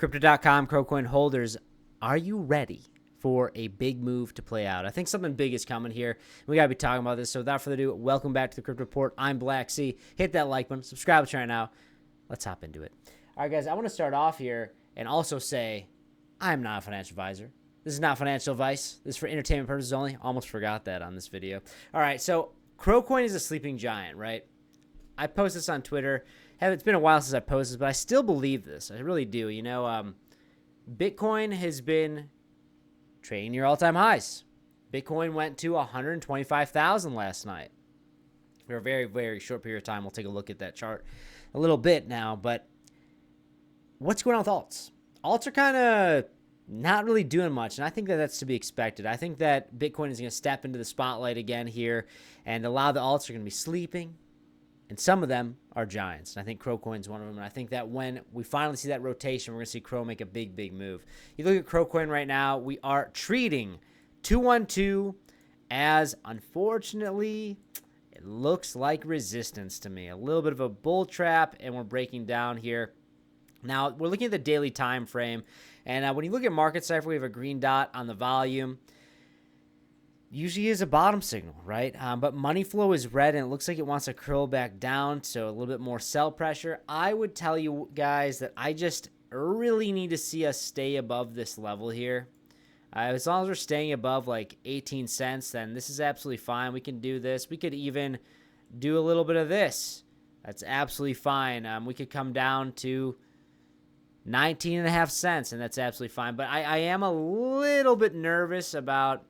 Crypto.com, Crowcoin holders, are you ready for a big move to play out? I think something big is coming here. We got to be talking about this. So without further ado, welcome back to the Crypto Report. I'm Blacksea. Hit that like button. Subscribe to right now. Let's hop into it. All right, guys, I want to start off here and also say I'm not a financial advisor. This is not financial advice. This is for entertainment purposes only. Almost forgot that on this video. All right, so Crowcoin is a sleeping giant, right? I post this on Twitter. It's been a while since I posted this, but I still believe this. I really do. You know, Bitcoin has been trading near all-time highs. Bitcoin went to 125,000 last night. For a very, very short period of time. We'll take a look at that chart a little bit now. But what's going on with alts? Alts are kind of not really doing much, and I think that that's to be expected. I think that Bitcoin is going to step into the spotlight again here, and a lot of the alts are going to be sleeping. And some of them are giants. And I think Crowcoin's one of them. And I think that when we finally see that rotation, we're going to see Crow make a big, big move. You look at Crowcoin right now, we are treating 212 as, unfortunately, it looks like resistance to me. A little bit of a bull trap, and we're breaking down here. Now, we're looking at the daily time frame. And when you look at market cipher, we have a green dot on the volume. Usually is a bottom signal, right? But money flow is red, and it looks like it wants to curl back down, so a little bit more sell pressure. I would tell you guys that I just really need to see us stay above this level here. As long as we're staying above like 18 cents, then this is absolutely fine. We can do this. We could even do a little bit of this. That's absolutely fine. We could come down to 19.5 cents, and that's absolutely fine. But I am a little bit nervous about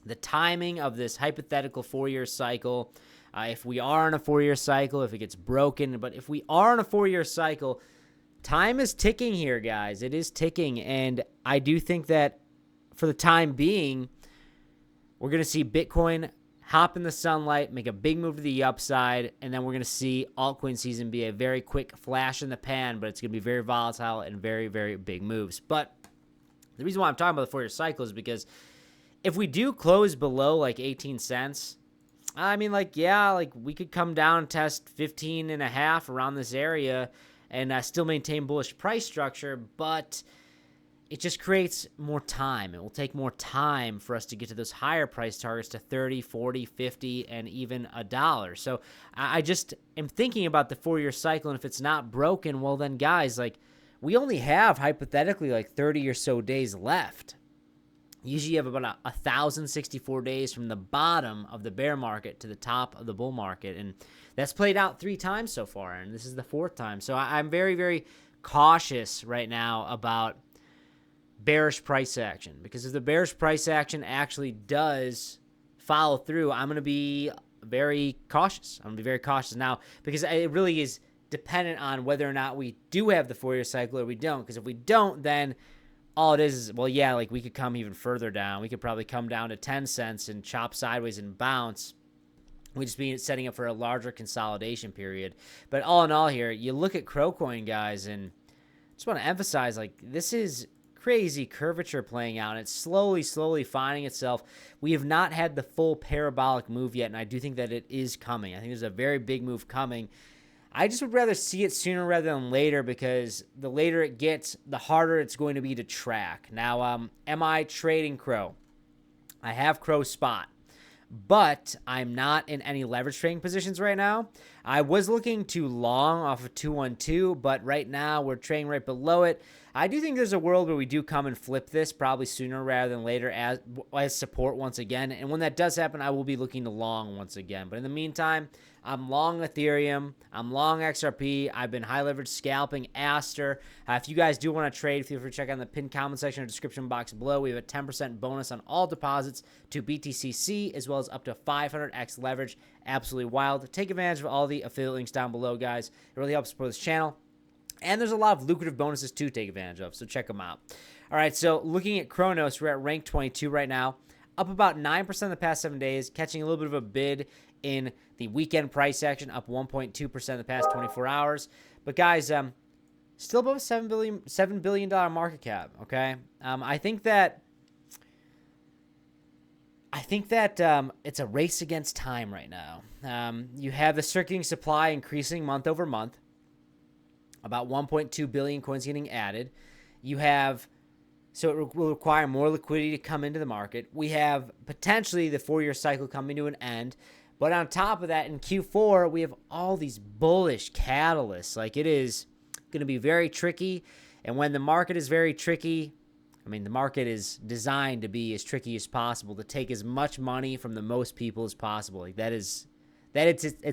the timing of this hypothetical 4-year cycle. If we are in a 4-year cycle, if it gets broken, but if we are in a 4-year cycle, time is ticking here, guys. It is ticking, and I do think that for the time being, we're going to see Bitcoin hop in the sunlight, make a big move to the upside, and then we're going to see altcoin season be a very quick flash in the pan, but it's going to be very volatile and very, very big moves. But the reason why I'm talking about the 4-year cycle is because if we do close below like 18 cents, I mean, like, yeah, like we could come down and test 15.5 around this area and still maintain bullish price structure, but it just creates more time. It will take more time for us to get to those higher price targets to 30, 40, 50, and even $1. So I just am thinking about the 4-year cycle, and if it's not broken, well then, guys, like we only have hypothetically like 30 or so days left. Usually you have about 1,064 days from the bottom of the bear market to the top of the bull market. And that's played out 3 times so far, and this is the 4th time. So I'm very, very cautious right now about bearish price action. Because if the bearish price action actually does follow through, I'm going to be very cautious. I'm going to be very cautious now because it really is dependent on whether or not we do have the 4-year cycle or we don't. Because if we don't, then all it is, well, yeah, like we could come even further down. We could probably come down to 10 cents and chop sideways and bounce. We just be setting up for a larger consolidation period. But all in all here, you look at Crowcoin, guys, and I just want to emphasize, like, this is crazy curvature playing out. It's slowly, slowly finding itself. We have not had the full parabolic move yet, and I do think that it is coming. I think there's a very big move coming. I just would rather see it sooner rather than later because the later it gets, the harder it's going to be to track. Now, am I trading Crow? I have Crow spot, but I'm not in any leverage trading positions right now. I was looking to long off of 212, but right now we're trading right below it. I do think there's a world where we do come and flip this probably sooner rather than later as support once again. And when that does happen, I will be looking to long once again. But in the meantime, I'm long Ethereum. I'm long XRP. I've been high leverage scalping Aster. If you guys do want to trade, feel free to check out the pinned comment section or description box below. We have a 10% bonus on all deposits to BTCC as well as up to 500x leverage. Absolutely wild. Take advantage of all the affiliate links down below, guys. It really helps support this channel. And there's a lot of lucrative bonuses to take advantage of, so check them out. All right, so looking at Chronos, we're at rank 22 right now, up about 9% in the past 7 days, catching a little bit of a bid in the weekend price action, up 1.2% in the past 24 hours. But guys, still above $7 billion market cap, okay? I think that it's a race against time right now. You have the circulating supply increasing month over month. about 1.2 billion coins getting added. You have, so it will require more liquidity to come into the market. We have potentially the 4-year cycle coming to an end. But on top of that, in Q4, we have all these bullish catalysts. Like, it is going to be very tricky. And when the market is very tricky, I mean, the market is designed to be as tricky as possible, to take as much money from the most people as possible. Like, it's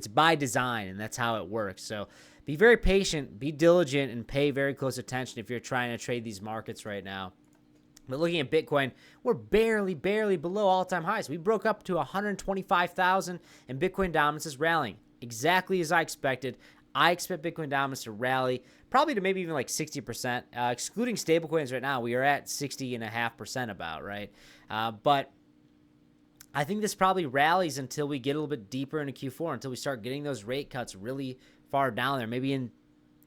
by design, and that's how it works. So be very patient, be diligent, and pay very close attention if you're trying to trade these markets right now. But looking at Bitcoin, we're barely below all-time highs. We broke up to 125,000, and Bitcoin dominance is rallying exactly as I expected. I expect Bitcoin dominance to rally probably to maybe even like 60%. Excluding stablecoins right now, we are at 60.5% about, right? But I think this probably rallies until we get a little bit deeper into Q4, until we start getting those rate cuts really far down there, maybe in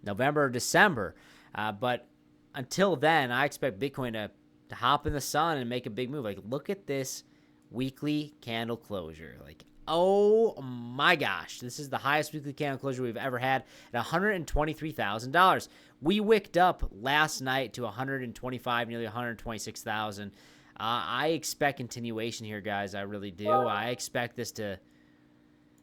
November or December. But until then, I expect Bitcoin to hop in the sun and make a big move. Like, look at this weekly candle closure. Like, oh my gosh, this is the highest weekly candle closure we've ever had at $123,000. We wicked up last night to 125, nearly 126,000. I expect continuation here, guys. I really do. I expect this to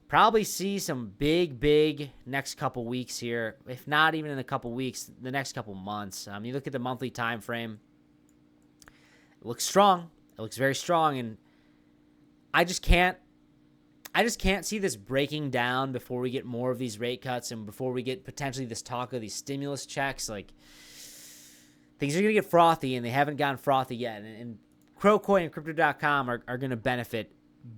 probably see some big next couple weeks here, if not even in a couple weeks, the next couple months. You look at the monthly time frame. It looks strong. It looks very strong, and I just can't see this breaking down before we get more of these rate cuts and before we get potentially this talk of these stimulus checks. Like, things are going to get frothy, and they haven't gotten frothy yet. And Crowcoin and Crypto.com are going to benefit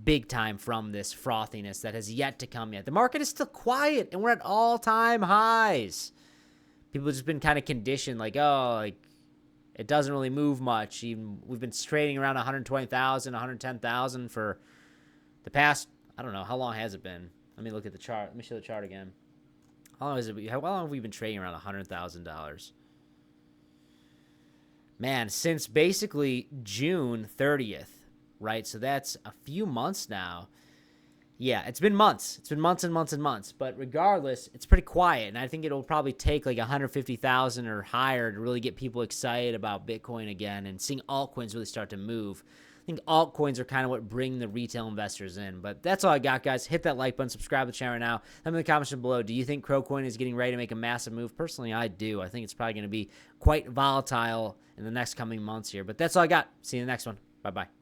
big time from this frothiness that has yet to come yet. The market is still quiet, and we're at all-time highs. People have just been kind of conditioned, like, oh, like, it doesn't really move much. Even we've been trading around 120,000, 110,000 for the past, I don't know, how long has it been? Let me look at the chart. Let me show the chart again. How long have we been trading around $100,000? Man, since basically June 30th, right? So that's a few months now. Yeah, it's been months. It's been months and months and months. But regardless, it's pretty quiet. And I think it'll probably take like 150,000 or higher to really get people excited about Bitcoin again and seeing altcoins really start to move. I think altcoins are kind of what bring the retail investors in. But that's all I got, guys. Hit that like button. Subscribe to the channel right now. Let me in the comments below. Do you think Crowcoin is getting ready to make a massive move? Personally, I do. I think it's probably going to be quite volatile in the next coming months here. But that's all I got. See you in the next one. Bye-bye.